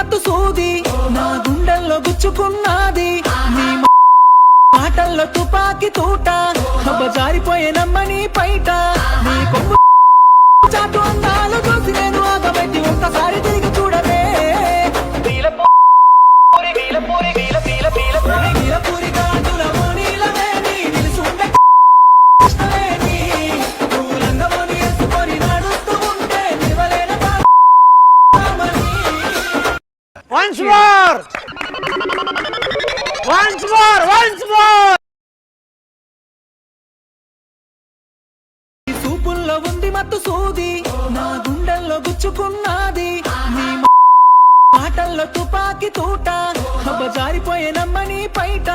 మత్తు సూది నా గుండెల్లో గుచ్చుకున్నది నీ మాటల్లో తుపాకి తూట హబ్బ జారిపోయే నమ్మని పైట నీ కొమ్ము చాటు అందాలు చూసి నేను ఆగబెట్టి ఒక్కసారి తిరిగి చూడవే Once more! Once more! Once more! సూపుల్లో ఉంది మత్తు సూది నా గుండెల్లో గుచ్చుకున్నది నీ మాటల్లో తుపాకి తూట హబ్బ జారిపోయే నమ్మని పైట